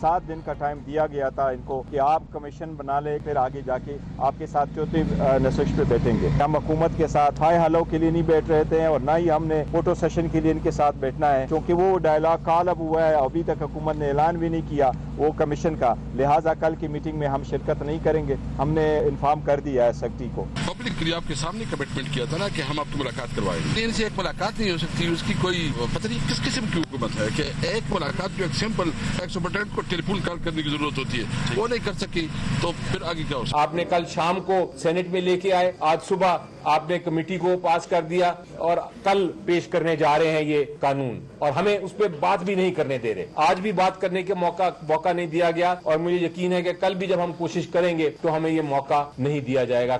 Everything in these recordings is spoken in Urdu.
7 دن کا ٹائم دیا گیا تھا ان کو کہ آپ کمیشن بنا لیں، پھر آگے جا کے آپ کے ساتھ چوتھی نشست پہ بیٹھیں گے. ہم حکومت کے ساتھ ہائے ہلو کے لیے نہیں بیٹھ رہے تھے اور نہ ہی ہم نے فوٹو سیشن کے لیے ان کے ساتھ بیٹھنا ہے، کیونکہ وہ ڈائلاگ کال اب ہوا ہے، ابھی تک حکومت نے اعلان بھی نہیں کیا وہ کمیشن کا، لہٰذا کل کی میٹنگ میں ہم شرکت نہیں کریں گے. ہم نے انفارم کر دیا ہے سیکٹری کو. پبلک کے لیے آپ کے سامنے کمٹمنٹ کیا تھا نا کہ ہم آپ کی ملاقات کروائیں گے. ان سے ایک ملاقات نہیں ہو سکتی، اس کی کوئی پتہ نہیں کس قسم کی حکومت ہے کہ ایک ملاقات جو ایک سمپل ایک سپرنٹینڈنٹ کو ٹیلی فون کال کرنے کی ضرورت ہوتی ہے وہ نہیں کر سکی، تو پھر آگے کیا ہو سکتا؟ آپ نے کل شام کو سینٹ میں لے کے آئے، آج صبح آپ نے کمیٹی کو پاس کر دیا اور کل پیش کرنے جا رہے ہیں یہ قانون، اور ہمیں اس پہ بات بھی نہیں کرنے دے رہے. آج بھی بات کرنے کے موقع نہیں دیا گیا، اور مجھے یقین ہے کہ کل بھی جب ہم کوشش کریں گے تو ہمیں یہ موقع نہیں دیا جائے گا.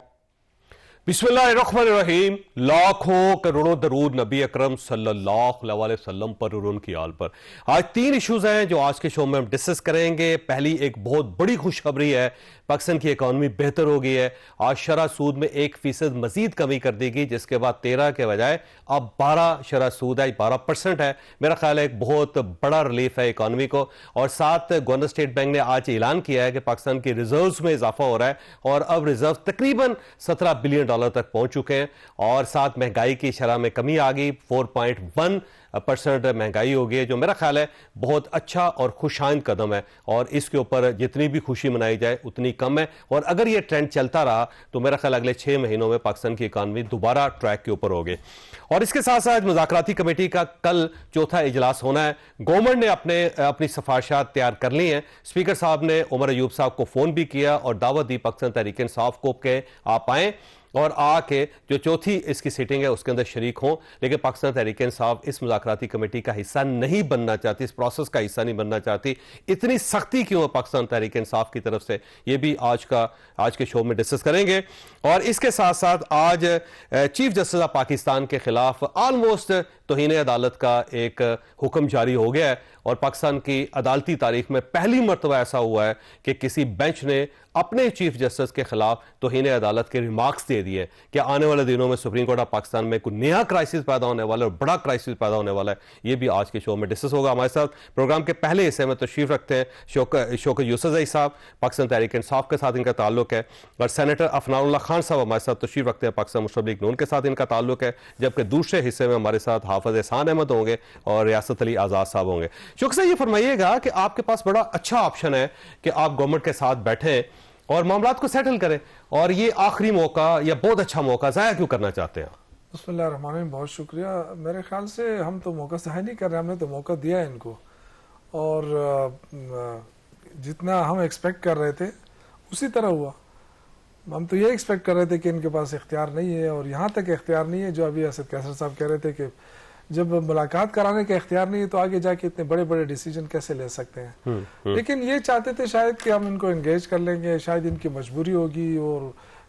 بسم اللہ الرحمن الرحیم. لاکھوں کروڑوں درود نبی اکرم صلی اللہ علیہ وسلم پر اور ان کی آل پر. آج 3 ایشوز ہیں جو آج کے شو میں ہم ڈسکس کریں گے. پہلی ایک بہت بڑی خوشخبری ہے، پاکستان کی اکانومی بہتر ہو گئی ہے. آج شرح سود میں 1% مزید کمی کر دی گئی، جس کے بعد 13 کے بجائے اب 12 شرح سود ہے، 12% ہے. میرا خیال ہے ایک بہت بڑا ریلیف ہے اکانومی کو. اور ساتھ گورنر اسٹیٹ بینک نے آج اعلان کیا ہے کہ پاکستان کی ریزروز میں اضافہ ہو رہا ہے اور اب ریزرو تقریباً $17 بلین تک پہنچ چکے ہیں. اور ساتھ مہنگائی کی شرح میں کمی آ گئی، 4.1% مہنگائی ہو گئی ہے، جو میرا خیال ہے بہت اچھا اور خوش آئند قدم ہے. اور اس کے اوپر جتنی بھی خوشی منائی جائے اتنی کم ہے. اور اگر یہ ٹرینڈ چلتا رہا تو میرا خیال اگلے 6 مہینوں میں پاکستان کی اکانومی دوبارہ ٹریک کے اوپر ہوگی. اور اس کے ساتھ ساتھ مذاکراتی کمیٹی کا کل 4تھا اجلاس ہونا ہے. گورنمنٹ نے اپنی سفارشات تیار کر لی ہیں. اسپیکر صاحب نے عمر ایوب صاحب کو فون بھی کیا اور دعوت دی پاکستان تحریک انصاف کو کہ آپ آئیں اور آ کے جو 4تھی اس کی سیٹنگ ہے اس کے اندر شریک ہوں. لیکن پاکستان تحریک انصاف اس مذاکراتی کمیٹی کا حصہ نہیں بننا چاہتی، اس پروسیس کا حصہ نہیں بننا چاہتی. اتنی سختی کیوں ہے پاکستان تحریک انصاف کی طرف سے، یہ بھی آج کے شو میں ڈسکس کریں گے. اور اس کے ساتھ ساتھ آج چیف جسٹس آف پاکستان کے خلاف آلموسٹ توہین عدالت کا ایک حکم جاری ہو گیا ہے. اور پاکستان کی عدالتی تاریخ میں پہلی مرتبہ ایسا ہوا ہے کہ کسی بینچ نے اپنے چیف جسٹس کے خلاف توہین عدالت کے ریمارکس دے دیے کہ آنے والے دنوں میں سپریم کورٹ آف پاکستان میں کوئی نیا کرائسس پیدا ہونے والا ہے اور بڑا کرائسس پیدا ہونے والا ہے. یہ بھی آج کے شو میں ڈسکس ہوگا. ہمارے ساتھ پروگرام کے پہلے حصے میں تشریف رکھتے ہیں شوکت یوسفزئی صاحب، پاکستان تحریک انصاف کے ساتھ ان کا تعلق ہے. اور سینیٹر افنان اللہ خان صاحب ہمارے ساتھ تشریف رکھتے ہیں، پاکستان مسلم لیگ نون کے ساتھ ان کا تعلق ہے. جبکہ دوسرے حصے میں ہمارے ساتھ حافظ احسان احمد ہوں گے اور ریاست علی آزاد صاحب ہوں گے. شوکت صاحب یہ فرمائیے گا کہ آپ کے پاس بڑا اچھا آپشن ہے کہ آپ گورنمنٹ کے ساتھ بیٹھیں اور معاملات کو سیٹل کریں، اور یہ آخری موقع یا بہت اچھا موقع ضائع کیوں کرنا چاہتے ہیں؟ بسم اللہ الرحمن الرحیم. بہت شکریہ. میرے خیال سے ہم تو موقع ضائع نہیں کر رہے، ہم نے تو موقع دیا ہے ان کو، اور جتنا ہم ایکسپیکٹ کر رہے تھے اسی طرح ہوا. ہم تو یہ ایکسپیکٹ کر رہے تھے کہ ان کے پاس اختیار نہیں ہے، اور یہاں تک اختیار نہیں ہے جو ابھی اسد قیصر صاحب کہہ رہے تھے کہ جب ملاقات کرانے کا اختیار نہیں ہے تو آگے جا کے اتنے بڑے بڑے ڈیسیجن کیسے لے سکتے ہیں. لیکن یہ چاہتے تھے شاید کہ ہم ان کو انگیج کر لیں گے، شاید ان کی مجبوری ہوگی اور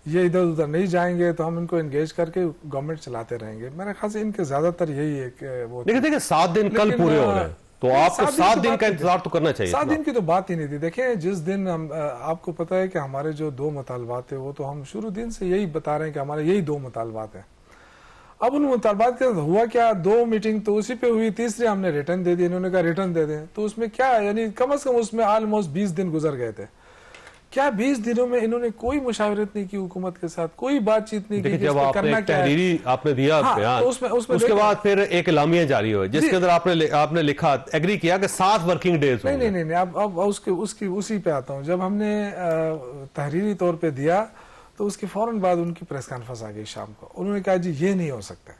یہ ادھر ادھر نہیں جائیں گے تو ہم ان کو انگیج کر کے گورنمنٹ چلاتے رہیں گے. میرے خیال سے ان کے زیادہ تر یہی ہے کہ وہ دیکھیں 7 دن کل پورے ہو رہے ہیں تو آپ کو 7 دن کا انتظار تو کرنا چاہیے. 7 دن کی تو بات ہی نہیں تھی. دیکھیں جس دن آپ کو پتا ہے کہ ہمارے جو 2 مطالبات ہیں وہ تو ہم شروع دن سے یہی بتا رہے ہیں کہ ہمارے یہی 2 مطالبات ہیں. اب ان مطالبات کے ہوا کیا، 2 میٹنگ تو اسی پہ ہوئی، تیسری ہم نے ریٹرن دے دی، انہوں نے کہا ریٹرن دے دیں. تو اس میں کیا یعنی کم از کم اس میں آلموسٹ 20 دن گزر گئے تھے. کیا 20 دنوں میں انہوں نے کوئی مشاورت نہیں کی حکومت کے ساتھ، کوئی بات چیت نہیں کی. جب آپ نے تحریری آپ نے دیا بیان، اس کے بعد پھر ایک اعلامیہ جاری ہوئے جس کے اندر آپ نے لکھا ایگری کیا کہ 7 ورکنگ ڈیز. نہیں اب اسی پہ آتا ہوں. جب ہم نے تحریری طور پہ دیا تو اس کے فوراً بعد ان کی پریس کانفرنس آ گئی شام کو. انہوں نے کہا جی یہ نہیں ہو سکتا،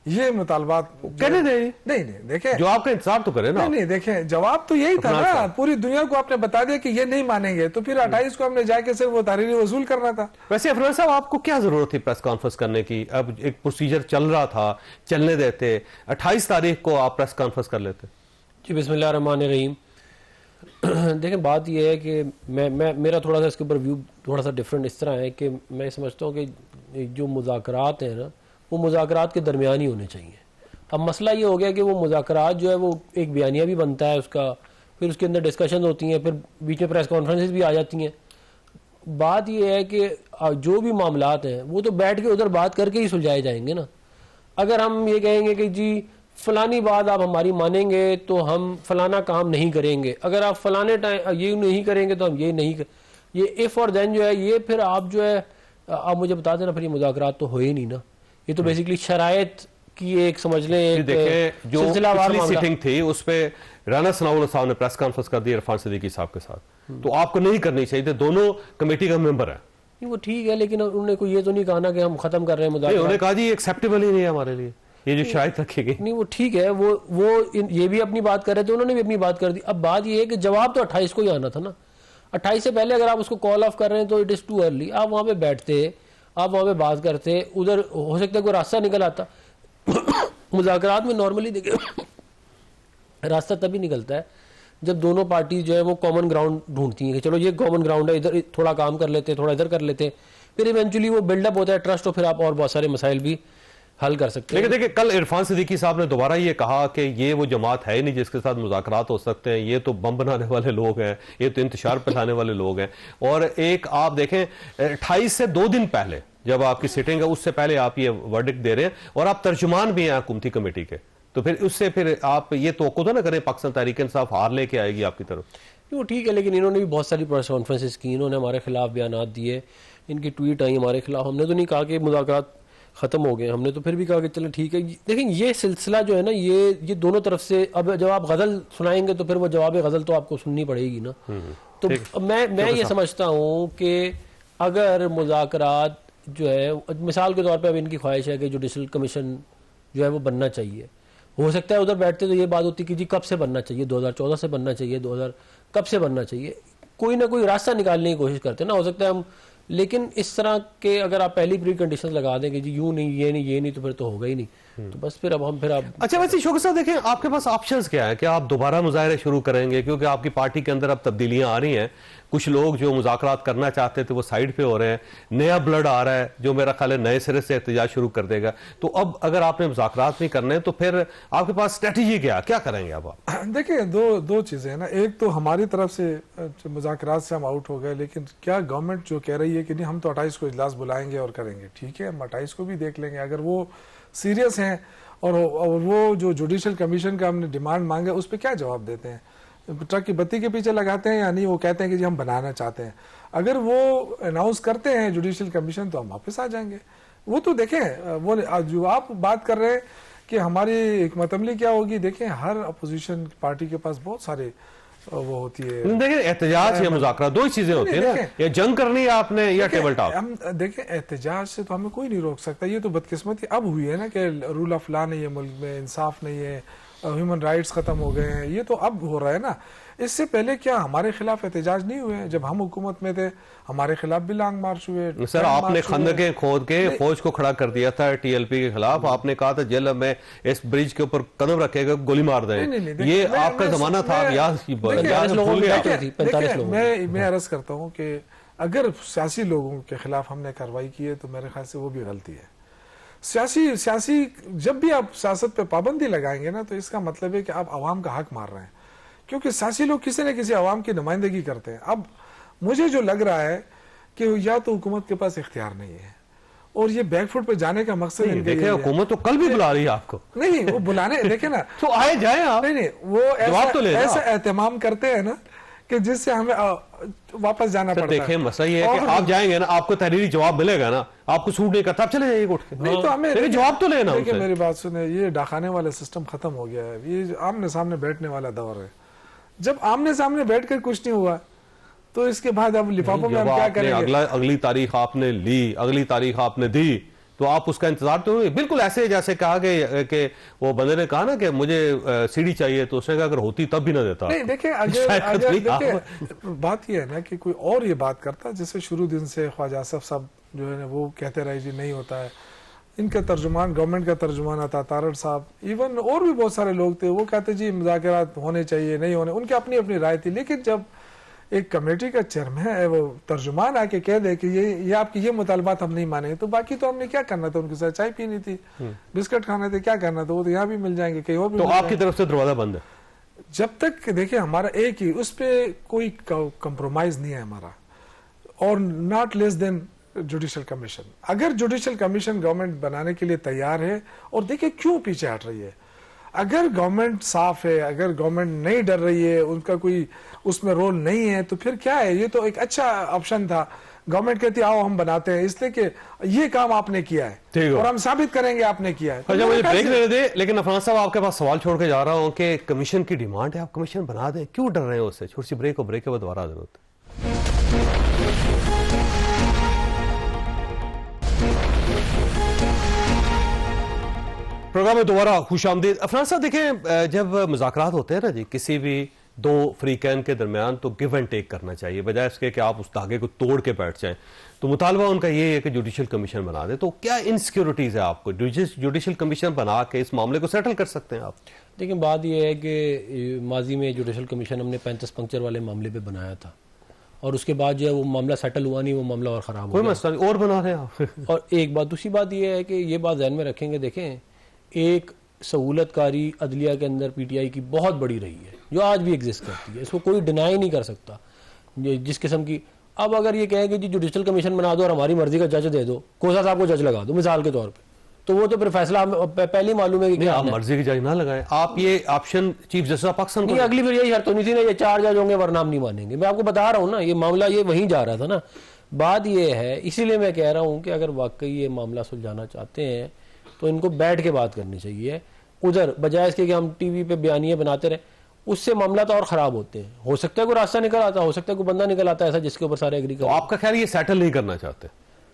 یہ مطالبات کہنے دیں. نہیں دیکھیں جو آپ کا انتظار تو کرے نا. نہیں دیکھیں جواب تو یہی تھا نا، پوری دنیا کو آپ نے بتا دیا کہ یہ نہیں مانیں گے، تو پھر 28 کو ہم نے جا کے صرف وہ تحریری وصول کرنا تھا. ویسے افراد صاحب آپ کو کیا ضرورت تھی پریس کانفرنس کرنے کی؟ اب ایک پروسیجر چل رہا تھا، چلنے دیتے. 28 تاریخ کو آپ پریس کانفرنس کر لیتے. جی بسم اللہ الرحمن الرحیم. دیکھیں بات یہ ہے کہ میرا تھوڑا سا اس کے اوپر ویو تھوڑا سا ڈفرینٹ اس طرح ہے کہ میں سمجھتا ہوں کہ جو مذاکرات ہیں نا وہ مذاکرات کے درمیان ہی ہونے چاہیے. اب مسئلہ یہ ہو گیا کہ وہ مذاکرات جو ہے وہ ایک بیانیہ بھی بنتا ہے اس کا، پھر اس کے اندر ڈسکشنز ہوتی ہیں، پھر بیچ میں پریس کانفرنسز بھی آ جاتی ہیں. بات یہ ہے کہ جو بھی معاملات ہیں وہ تو بیٹھ کے ادھر بات کر کے ہی سلجھائے جائیں گے نا. اگر ہم یہ کہیں گے کہ جی فلانی بات آپ ہماری مانیں گے تو ہم فلانا کام نہیں کریں گے, اگر آپ فلانے ٹائم یہ نہیں کریں گے تو ہم یہ نہیں یہ ایف اور دین جو ہے یہ پھر آپ جو ہے آپ مجھے بتا دینا پھر یہ مذاکرات تو ہوئے نہیں نا, یہ تو بیسیکلی شرائط کی ایک سمجھ لیں دیکھیں جو پچھلی سیٹنگ تھی اس پہ رانا ثناء اللہ صاحب نے پریس کانفرنس کر دی عرفان صدیقی صاحب کے ساتھ, تو آپ کو نہیں کرنی چاہیے تھی, دونوں کمیٹی کا ممبر ہیں. وہ ٹھیک ہے لیکن انہوں نے کوئی یہ تو نہیں کہا نا کہ ہم ختم کر رہے ہیں مذاکرات. انہوں نے کہا جی یہ ایکسیپٹیبل ہی نہیں ہے ہمارے لیے یہ جو شرائط رکھی گئی. نہیں وہ ٹھیک ہے, وہ یہ بھی اپنی بات کر رہے تھے, انہوں نے بھی اپنی بات کر دی. اب بات یہ ہے کہ جواب تو 28 کو ہی آنا تھا نا, 28 سے پہلے اگر آپ اس کو کال آف کر رہے ہیں تو اٹ از ٹو ارلی. آپ وہاں پہ بیٹھتے, آپ وہاں پہ بات کرتے, ادھر ہو سکتا ہے کوئی راستہ نکل آتا. مذاکرات میں نارملی دیکھیں راستہ تبھی نکلتا ہے جب دونوں پارٹی جو ہے وہ کامن گراؤنڈ ڈھونڈتی ہیں کہ چلو یہ کامن گراؤنڈ ہے, ادھر تھوڑا کام کر لیتے, تھوڑا ادھر کر لیتے, پھر ایونچولی وہ بلڈ اپ ہوتا ہے ٹرسٹ, اور پھر آپ اور بہت سارے مسائل بھی حل کر سکتے ہیں. لیکن دیکھیں کل عرفان صدیقی صاحب نے دوبارہ یہ کہا کہ یہ وہ جماعت ہے ہی نہیں جس کے ساتھ مذاکرات ہو سکتے ہیں, یہ تو بم بنانے والے لوگ ہیں, یہ تو انتشار پھیلانے والے لوگ ہیں. اور ایک آپ دیکھیں 28 سے 2 دن پہلے جب آپ کی سیٹنگ ہے اس سے پہلے آپ یہ ورڈکٹ دے رہے ہیں, اور آپ ترجمان بھی ہیں حکومتی کمیٹی کے, تو پھر اس سے پھر آپ یہ توقع تو نہ کریں پاکستان تحریک انصاف ہار لے کے آئے گی آپ کی طرف. وہ ٹھیک ہے لیکن انہوں نے بھی بہت ساری پریس کانفرنسز کی, انہوں نے ہمارے خلاف بیانات دیے, ان کی ٹویٹ آئی ہمارے خلاف. ہم نے تو نہیں کہا کہ مذاکرات ختم ہو گئے, ہم نے تو پھر بھی کہا کہ چلیں ٹھیک ہے. دیکھیں یہ سلسلہ جو ہے نا یہ دونوں طرف سے, اب جب آپ غزل سنائیں گے تو پھر وہ جواب غزل تو آپ کو سننی پڑے گی نا. تو میں یہ سمجھتا ہوں کہ اگر مذاکرات جو ہے مثال کے طور پہ اب ان کی خواہش ہے کہ جوڈیشل کمیشن جو ہے وہ بننا چاہیے, ہو سکتا ہے ادھر بیٹھتے تو یہ بات ہوتی کہ جی کب سے بننا چاہیے, 2014 سے بننا چاہیے, 2000 کب سے بننا چاہیے, کوئی نہ کوئی راستہ نکالنے کی کوشش کرتے ہیں نا, ہو سکتا ہے ہم. لیکن اس طرح کے اگر آپ پہلی پری کنڈیشن لگا دیں کہ جی یوں نہیں یہ نہیں تو پھر تو ہوگا ہی نہیں, تو بس پھر اب ہم پھر اچھا ویسے شوکت صاحب دیکھیں آپ کے پاس آپشنز کیا ہے کہ آپ دوبارہ مظاہرے شروع کریں گے, کیونکہ آپ کی پارٹی کے اندر اب تبدیلیاں آ رہی ہیں, کچھ لوگ جو مذاکرات کرنا چاہتے تھے وہ سائیڈ پہ ہو رہے ہیں, نیا بلڈ آ رہا ہے جو میرا خیال ہے نئے سرے سے احتجاج شروع کر دے گا. تو اب اگر آپ نے مذاکرات نہیں کرنے تو پھر آپ کے پاس اسٹریٹجی کیا کریں گے اب آپ؟ دیکھیں دو چیزیں ہیں نا, ایک تو ہماری طرف سے مذاکرات سے ہم آؤٹ ہو گئے, لیکن کیا گورنمنٹ جو کہہ رہی ہے کہ نہیں ہم تو 28 کو اجلاس بلائیں گے اور کریں گے, ٹھیک ہے ہم 28 کو بھی دیکھ لیں گے. اگر وہ سیریس ہیں اور وہ جو جوڈیشل کمیشن کا ہم نے ڈیمانڈ مانگا اس پہ کیا جواب دیتے ہیں, ٹرک کی بتی کے پیچھے لگاتے ہیں یا نہیں, وہ کہتے ہیں کہ جی ہم بنانا چاہتے ہیں. اگر وہ اناؤنس کرتے ہیں جوڈیشل کمیشن تو ہم واپس آ جائیں گے. وہ تو دیکھیں وہ جو آپ بات کر رہے ہیں کہ ہماری حکمت عملی کیا ہوگی, دیکھیں ہر اپوزیشن پارٹی کے پاس بہت سارے وہ ہوتی ہے. دیکھیں احتجاج یا مذاکرات دو ہی چیزیں ہوتی ہیں نا, یا جنگ کرنی ہے آپ نے یا ٹیبل ٹاک. ہم دیکھیں احتجاج سے تو ہمیں کوئی نہیں روک سکتا, یہ تو بدقسمتی اب ہوئی ہے نا کہ رول آف لا نہیں ہے ملک میں, انصاف نہیں ہے, ہیومن رائٹس ختم ہو گئے ہیں, یہ تو اب ہو رہا ہے نا. اس سے پہلے کیا ہمارے خلاف احتجاج نہیں ہوئے؟ جب ہم حکومت میں تھے ہمارے خلاف بھی لانگ مارچ ہوئے. سر آپ نے خندقیں کھود کے فوج کو کھڑا کر دیا تھا ٹی ایل پی کے خلاف, آپ نے کہا تھا جیل میں اس برج کے اوپر قدم رکھے گا گولی مار دیں, یہ آپ کا زمانہ تھا. میں عرض کرتا ہوں کہ اگر سیاسی لوگوں کے خلاف ہم نے کارروائی کی ہے تو میرے خیال سے وہ بھی غلطی ہے. سیاسی جب بھی آپ سیاست پہ پابندی لگائیں گے نا تو اس کا مطلب ہے کہ آپ عوام کا حق مار رہے ہیں, کیونکہ سیاسی لوگ کسی نہ کسی عوام کی نمائندگی کرتے ہیں. اب مجھے جو لگ رہا ہے کہ یا تو حکومت کے پاس اختیار نہیں ہے, اور یہ بیک فٹ پہ جانے کا مقصد دیکھیں حکومت تو کل بھی بلا رہی ہے آپ کو. نہیں وہ بلانے دیکھیں نا تو آئے جائیں آپ, نہیں وہ ایسا اہتمام کرتے ہیں نا کہ جس سے ہمیں واپس جانا پڑتا ہے. دیکھیں مسئلہ یہ ہے کہ آپ جائیں گے نا آپ کو تحریری جواب ملے گا نا, آپ کو سوٹ نہیں کرتا آپ چلے جائیے اٹھ کے. نہیں تو ہمیں جواب تو لینا. دیکھیں میری بات سنیں, یہ ڈاکانے والا سسٹم ختم ہو گیا ہے, یہ آمنے سامنے بیٹھنے والا دور ہے. جب آمنے سامنے بیٹھ کر کچھ نہیں ہوا تو اس کے بعد اب لفافوں میں ہم کیا کریں گے؟ اگلی تاریخ آپ نے لی, اگلی تاریخ آپ نے دی, تو آپ اس کا انتظار تو بالکل ایسے جیسے کہا گیا کہ وہ بندے نے کہا نا کہ مجھے سیڑھی چاہیے, تو اس نے کہا اگر ہوتی تب بھی نہ دیتا. نہیں دیکھیں اگر بات یہ ہے نا کہ کوئی اور یہ بات کرتا, جیسے شروع دن سے خواجہ آصف صاحب جو ہے وہ کہتے رہے جی نہیں ہوتا ہے, ان کا ترجمان گورنمنٹ کا ترجمان آتا تارڑ صاحب, ایون اور بھی بہت سارے لوگ تھے, وہ کہتے جی مذاکرات ہونے چاہیے نہیں ہونے, ان کی اپنی اپنی رائے تھی. لیکن جب ایک کمیٹی کا چیئرمین ہے وہ ترجمان آ کے کہہ دے کہ یہ آپ کی یہ مطالبات ہم نہیں مانیں, تو باقی تو ہم نے کیا کرنا تھا, ان کے ساتھ چائے پینی تھی, بسکٹ کھانے تھے, کیا کرنا تھا, وہ تو یہاں بھی مل جائیں گے کہیں اور بھی. تو آپ کی طرف سے دروازہ بند ہے جب تک دیکھیں ہمارا ایک ہی, اس پہ کوئی کمپرومائز نہیں ہے ہمارا, اور not less than judicial commission. اگر جوڈیشل کمیشن گورنمنٹ بنانے کے لیے تیار ہے, اور دیکھیں کیوں پیچھے ہٹ رہی ہے, اگر گورنمنٹ صاف ہے, اگر گورنمنٹ نہیں ڈر رہی ہے, ان کا کوئی اس میں رول نہیں ہے, تو پھر کیا ہے؟ یہ تو ایک اچھا آپشن تھا. گورنمنٹ کہتی آؤ ہم بناتے ہیں, اس لیے کہ یہ کام آپ نے کیا ہے اور ہم ثابت کریں گے آپ نے کیا ہے. اچھا مجھے بریک لینے دیں, لیکن عفان صاحب آپ کے پاس سوال چھوڑ کے جا رہا ہوں کہ کمیشن کی ڈیمانڈ ہے, آپ کمیشن بنا دیں, کیوں ڈر رہے ہیں اس سے؟ چھوٹی سی بریک ہو, بریک کے بعد دوبارہ ضرورت ہے. پروگرام میں دوبارہ خوش آمدید. عفان صاحب دیکھیں, جب مذاکرات ہوتے ہیں نا جی کسی بھی دو فریقین کے درمیان, تو گیو اینڈ ٹیک کرنا چاہیے بجائے اس کے کہ آپ اس دھاگے کو توڑ کے بیٹھ جائیں. تو مطالبہ ان کا یہ ہے کہ جوڈیشل کمیشن بنا دیں. تو کیا انسیکیورٹیز ہے آپ کو؟ جوڈیشل کمیشن بنا کے اس معاملے کو سیٹل کر سکتے ہیں آپ؟ دیکھیں بات یہ ہے کہ ماضی میں جوڈیشل کمیشن ہم نے 35 پنکچر والے معاملے پہ بنایا تھا, اور اس کے بعد جو ہے وہ معاملہ سیٹل ہوا نہیں, وہ معاملہ اور خراب ہو گیا. کوئی مسئلہ نہیں, اور بنا رہے ہیں آپ. اور ایک بات, دوسری بات یہ ہے کہ یہ بات ذہن میں رکھیں گے, دیکھیں ایک سہولت کاری عدلیہ کے اندر پی ٹی آئی کی بہت بڑی رہی ہے, جو آج بھی ایگزسٹ کرتی ہے, اس کو کوئی ڈینائی نہیں کر سکتا. جس قسم کی اب اگر یہ کہیں کہ جی جوڈیشل کمیشن بنا دو اور ہماری مرضی کا جج دے دو, کوسا صاحب کو جج لگا دو مثال کے طور پہ, تو وہ تو پھر فیصلہ پہلے معلوم ہے کہ آپ مرضی کی جج نہ لگائیں. آپ یہ option chief justice of Pakistan کو اگلی پھر یہی شرط ہونی تھی نا, یہ 4 جج ہوں گے ورنہ ہم نہیں مانیں گے. میں آپ کو بتا رہا ہوں نا, یہ معاملہ یہ وہیں جا رہا تھا نا. بات یہ ہے, اسی لیے میں کہہ رہا ہوں کہ اگر واقعی یہ معاملہ سلجھانا چاہتے ہیں تو ان کو بیٹھ کے بات کرنی چاہیے ادھر, بجائے اس کے کہ ہم ٹی وی پہ بیانیے بناتے رہے. اس سے معاملات اور خراب ہوتے ہیں. ہو سکتا ہے کوئی راستہ نکل آتا, ہو سکتا ہے کوئی بندہ نکل آتا ایسا جس کے اوپر سارے ایگری. تو آپ کا خیال یہ سیٹل نہیں کرنا چاہتے؟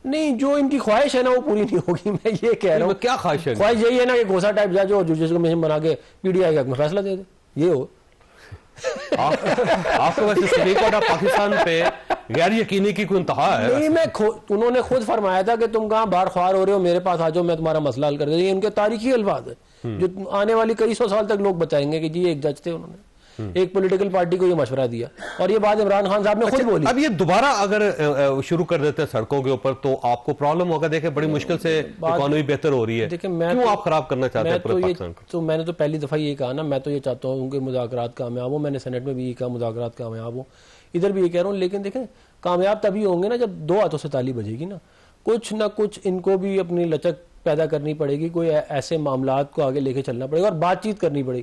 نہیں, جو ان کی خواہش ہے نا وہ پوری نہیں ہوگی. میں یہ کہہ رہا ہوں, کیا خواہش ہے؟ خواہش یہی ہے نا کہ گھوسا ٹائپ جج ہو, جوڈیشل کمیشن بنا کے پی ڈی آئی کے حق میں فیصلہ دے دے, یہ ہو. آپ کو ویسے سپریم کورٹ آف پاکستان پہ غیر یقینی کی کوئی انتہا ہے؟ نہیں, میں انہوں نے خود فرمایا تھا کہ تم کہاں بار خوار ہو رہے ہو, میرے پاس آ جاؤ, میں تمہارا مسئلہ حل کر دوں. یہ ان کے تاریخی الفاظ ہے جو آنے والی کئی 100 سال تک لوگ بتائیں گے کہ جی ایک جج تھے, انہوں نے ایک پولیٹیکل پارٹی کو یہ مشورہ دیا, اور یہ بات عمران خان صاحب نے خود بولی. اب یہ دوبارہ اگر شروع کر دیتے ہیں سڑکوں کے اوپر تو آپ کو پرابلم ہوگا. دیکھیں بڑی مشکل سے اکانومی بہتر ہو رہی ہے, کیوں آپ خراب کرنا چاہتے ہیں پورے پاکستان کو؟ تو میں نے تو پہلی دفعہ یہ کہا نا, میں تو یہ چاہتا ہوں کہ مذاکرات کامیاب ہوں. میں نے سینٹ میں بھی یہ کہا مذاکرات کامیاب ہوں, ادھر بھی یہ کہہ رہا ہوں. لیکن دیکھیں کامیاب تبھی ہوں گے نا جب دو ہاتھوں سے تالی بجے گی نا. کچھ نہ کچھ ان کو بھی اپنی لچک پیدا کرنی پڑے گی, کوئی ایسے معاملات کو آگے لے کے چلنا پڑے گا اور بات چیت کرنی پڑے گی.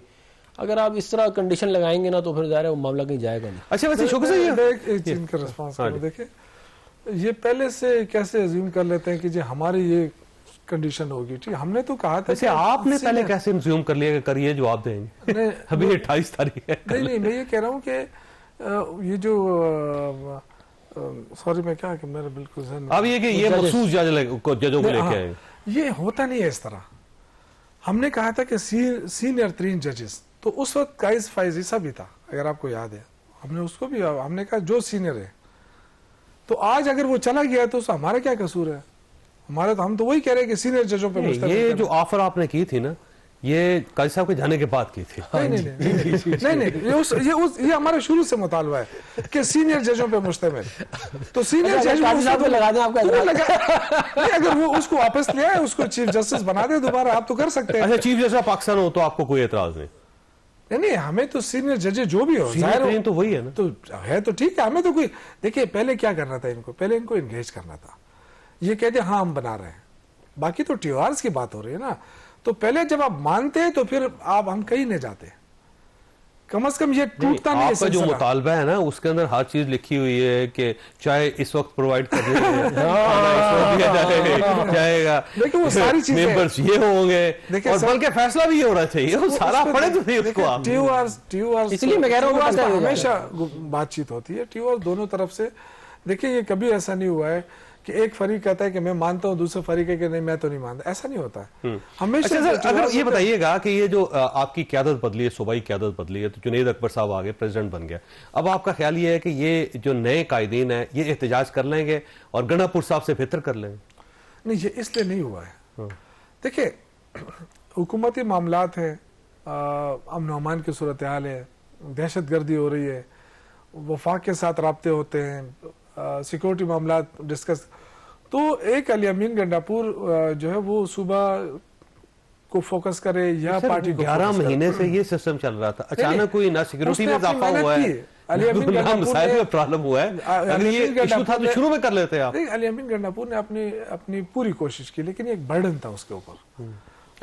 اگر آپ اس طرح کنڈیشن لگائیں گے نا تو پھر ظاہر ہے وہ معاملہ کہیں جائے گا نہیں. اچھا ویسے شکر سے ایک چیز کا رسپانس کرو. دیکھیں یہ پہلے سے کیسے ایزیوم کر لیتے ہیں کہ جی ہماری یہ کنڈیشن ہوگی, ٹھیک. ہم نے تو کہا تھا, ویسے آپ نے پہلے کیسے ایزیوم کر لیا کہ کریے جواب دیں گے؟ ابھی 28 تاریخ ہے. نہیں, میں یہ کہہ رہا ہوں کہ یہ جو سوری میں کیا کہ میرا بالکل ذہن اب یہ کہ یہ مخصوص ججوں کو لے کے آئے, یہ ہوتا نہیں ہے اس طرح. ہم نے کہا تھا کہ سینئر 3 ججز, تو اس وقت قائز فائز عیسیٰ بھی تھا اگر آپ کو یاد ہے. ہم نے اس کو بھی ہم نے کہا جو سینئر ہے. تو آج اگر وہ چلا گیا تو ہمارا کیا قصور ہے؟ ہمارا تو ہم تو وہی کہہ رہے ہیں کہ سینئر ججوں پہ یہ جو آفر آپ نے کی تھی نا, یہ قاضی صاحب کے جانے کے بعد کی تھی. نہیں, یہ ہمارا شروع سے مطالبہ ہے کہ سینئر ججوں پہ مشتمل. تو سینئر جج لگا دیں آپ کا, اگر وہ اس کو واپس لے آئے, اس کو چیف جسٹس بنا دے دوبارہ, آپ تو کر سکتے ہیں. اچھا چیف جسٹس آف پاکستان ہو تو آپ کو کوئی اعتراض نہیں؟ نہیں, ہمیں تو سینئر جج جو بھی ہو ظاہر تو وہی ہے نا, تو ہے تو ٹھیک ہے. ہمیں تو کوئی دیکھیے پہلے کیا کرنا تھا, ان کو پہلے ان کو انگیج کرنا تھا. یہ کہتے ہاں ہم بنا رہے ہیں, باقی تو ٹیوارز کی بات ہو رہی ہے نا. تو پہلے جب آپ مانتے ہیں تو پھر آپ ہم کہیں نہیں جاتے, کم از کم یہ ٹوٹتا نہیں. آپ کا جو مطالبہ ہے نا اس کے اندر ہر چیز لکھی ہوئی ہے کہ چاہے اس وقت پرووائڈ کر جائے گا, لیکن وہ ساری چیزیں ممبرز یہ ہوں گے, اور بلکہ فیصلہ بھی یہ ہونا چاہیے, وہ سارا پڑے تو نہیں اس کو آپ. ٹیوارز اس لیے میں کہہ رہا ہوں ہمیشہ بات چیت ہوتی ہے ٹیوارز دونوں طرف سے. دیکھیں یہ کبھی ایسا نہیں ہوا ہے کہ ایک فریق کہتا ہے کہ میں مانتا ہوں, دوسرے فریق ہے کہ نہیں میں تو نہیں مانتا. ایسا نہیں ہوتا ہے ہمیشہ. اگر یہ بتائیے گا کہ یہ جو آپ کی قیادت بدلی ہے, صوبائی قیادت بدلی ہے, تو جنید اکبر صاحب آگے پریزیڈنٹ بن گیا, اب آپ کا خیال یہ ہے کہ یہ جو نئے قائدین ہیں یہ احتجاج کر لیں گے اور گنڈا پور صاحب سے بہتر کر لیں گے؟ نہیں, یہ اس لیے نہیں ہوا ہے. دیکھیں حکومتی معاملات ہیں, امن و امان کی صورتحال ہے, دہشت گردی ہو رہی ہے, وفاق کے ساتھ رابطے ہوتے ہیں, سیکورٹی معاملات ڈسکس. تو ایک علی امین گنڈاپور جو ہے وہ صوبہ کو فوکس کرے یا پارٹی کو 11 مہینے سے یہ سسٹم چل رہا تھا, اچانک کوئی نہ سیکورٹی میں اضافہ ہوا ہے, نہ مسائل میں پرابلم ہوا ہے. اگر یہ ایشو تھا تو شروع میں کر لیتے آپ. علی امین گنڈاپور نے اپنی پوری کوشش کی, لیکن ایک برڈن تھا اس کے اوپر.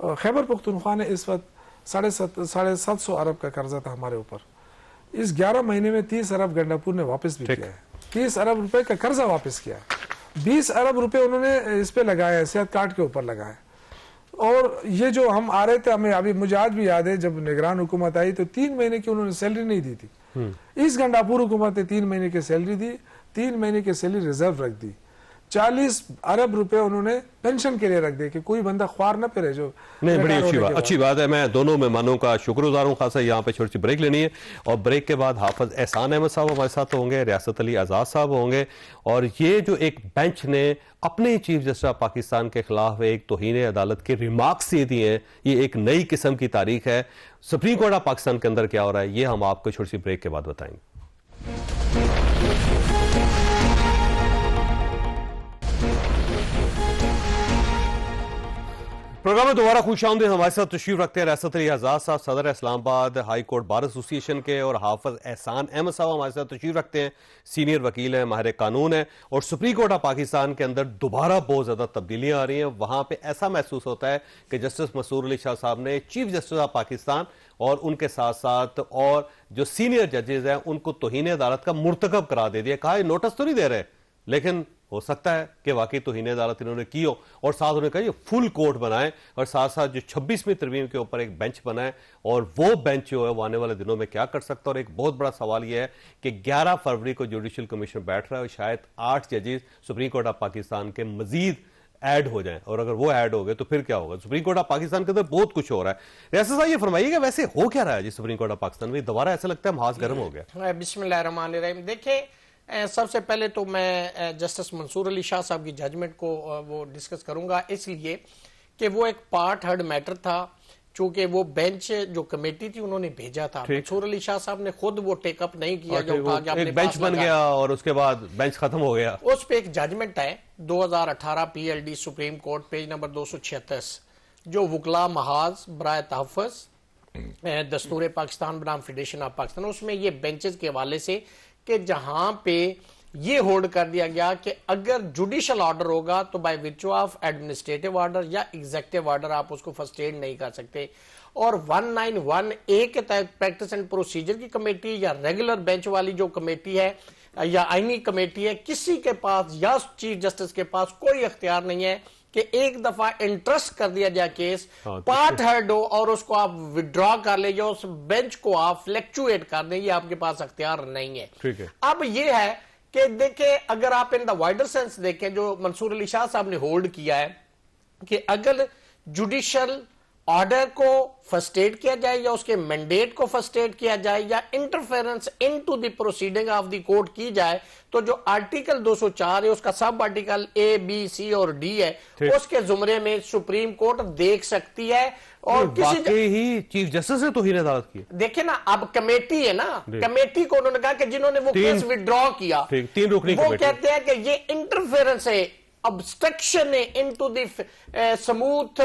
خیبر پختونخوا نے اس وقت 750 ارب کا قرضہ تھا ہمارے اوپر. اس 11 مہینے میں 30 ارب گنڈاپور نے واپس بھی کیا ہے, 30 ارب روپے کا قرضہ واپس کیا ہے, 20 ارب روپے انہوں نے اس پہ لگایا, صحت کارڈ کے اوپر لگایا. اور یہ جو ہم آ رہے تھے, ہمیں ابھی مجھے آج بھی یاد ہے جب نگران حکومت آئی تو 3 مہینے کی انہوں نے سیلری نہیں دی تھی. اس گنڈاپور حکومت نے 3 مہینے کی سیلری دی, 3 مہینے کی سیلری ریزرو رکھ دی, 40 ارب روپے انہوں نے پینشن کے لیے رکھ دے کہ کوئی بندہ خوار نہ پھرے. جو نہیں, بڑی اچھی بات ہے. میں دونوں مہمانوں کا شکر گزار ہوں. خاصا یہاں پہ چھوٹی سی بریک لینی ہے, اور بریک کے بعد حافظ احسان احمد صاحب ہمارے ساتھ ہوں گے, ریاست علی آزاد صاحب ہوں گے. اور یہ جو ایک بینچ نے اپنے چیف جسٹس آف پاکستان کے خلاف ایک توہین عدالت کے ریمارکس یہ دیے ہیں, یہ ایک نئی قسم کی تاریخ ہے. سپریم کورٹ آف پاکستان کے اندر کیا ہو رہا ہے یہ ہم آپ کو چھوٹی سی بریک کے بعد بتائیں گے. پروگرام میں دوبارہ خوش آمدید. ہمارے ساتھ تشریف رکھتے ہیں ریاست علی آزاد صاحب, صدر اسلام آباد ہائی کورٹ بار ایسوسی ایشن کے, اور حافظ احسان احمد صاحب ہمارے ساتھ تشریف رکھتے ہیں, سینئر وکیل ہیں, ماہر قانون ہیں. اور سپریم کورٹ آف پاکستان کے اندر دوبارہ بہت زیادہ تبدیلیاں آ رہی ہیں. وہاں پہ ایسا محسوس ہوتا ہے کہ جسٹس مسرور علی شاہ صاحب نے چیف جسٹس آف پاکستان اور ان کے ساتھ ساتھ اور جو سینئر ججز ہیں ان کو توہین عدالت کا مرتکب قرار دے دیا. کہا یہ نوٹس تو نہیں دے رہے, لیکن ہو سکتا ہے کہ واقعی توہین عدالت انہوں نے کی ہو. اور ساتھ انہوں نے کہا یہ فل کورٹ بنائیں, اور ساتھ ساتھ جو 26ویں ترمیم کے اوپر ایک بینچ بنائیں, اور وہ بینچ جو ہے وہ آنے والے دنوں میں کیا کر سکتا ہے. اور ایک بہت بڑا سوال یہ ہے کہ 11 فروری کو جوڈیشل کمیشن بیٹھ رہا ہے, اور شاید 8 ججز سپریم کورٹ آف پاکستان کے مزید ایڈ ہو جائیں, اور اگر وہ ایڈ ہو گئے تو پھر کیا ہوگا. سپریم کورٹ آف پاکستان کے اندر بہت کچھ ہو رہا ہے. ریاست صاحب یہ فرمائیے کہ ویسے ہو کیا رہا ہے جی سپریم کورٹ آف پاکستان میں؟ دوبارہ ایسا لگتا ہے محاذ گرم ہو گیا. بسم اللہ الرحمن الرحیم. دیکھیں, سب سے پہلے تو میں جسٹس منصور علی شاہ صاحب کی ججمنٹ کو وہ ڈسکس کروں گا, اس لیے کہ وہ ایک پارٹ ہرڈ میٹر تھا. چونکہ وہ بینچ جو کمیٹی تھی انہوں نے بھیجا تھا, منصور علی شاہ صاحب نے خود وہ ٹیک اپ نہیں کیا, جو کہا کہ ایک بینچ بن گیا اور اس کے بعد بینچ ختم ہو گیا. اس پہ ایک ججمنٹ ہے 2018 P L D supreme court, page number 236, جو وکلا محاذ برائے تحفظ دستور پاکستان بنام فیڈریشن آف پاکستان, اس میں یہ بینچز کے حوالے سے کہ جہاں پہ یہ ہولڈ کر دیا گیا کہ اگر جوڈیشل آرڈر ہوگا تو بائی ویرچو آف ایڈمنسٹریٹو آرڈر یا ایگزیکٹو آرڈر آپ اس کو فرسٹ ایڈ نہیں کر سکتے. اور 191A کے تحت پریکٹس اینڈ پروسیجر کی کمیٹی یا ریگولر بینچ والی جو کمیٹی ہے یا آئینی کمیٹی ہے, کسی کے پاس یا چیف جسٹس کے پاس کوئی اختیار نہیں ہے کہ ایک دفعہ انٹرسٹ کر دیا جائے کیس, پارٹ ہرڈ ہو اور اس کو آپ وڈرا کر لیں یا اس بینچ کو آپ فلیکچویٹ کر دیں, یہ آپ کے پاس اختیار نہیں ہے. اب یہ ہے کہ دیکھیں, اگر آپ ان دا وائڈر سینس دیکھیں جو منصور علی شاہ صاحب نے ہولڈ کیا ہے کہ اگر جوڈیشل آرڈر کو فرسٹ ایڈ کیا جائے یا اس کے مینڈیٹ کو فرسٹ ایڈ کیا جائے یا interference into the proceeding of the court کی جائے, تو جو آرٹیکل 204 ہے اس کا sub article A, B, C اور D ہے, اس کے زمرے میں سپریم کورٹ دیکھ سکتی ہے. اور واقعی ہی چیف جسٹس نے توہین عدالت کی. دیکھیں نا, اب کمیٹی ہے نا, کمیٹی کو انہوں نے کہا کہ جنہوں نے وہ کیس وڈرا کیا, 3 رکنی وہ کہتے ہیں کہ یہ انٹرفیرنس ہے, obstruction into the smooth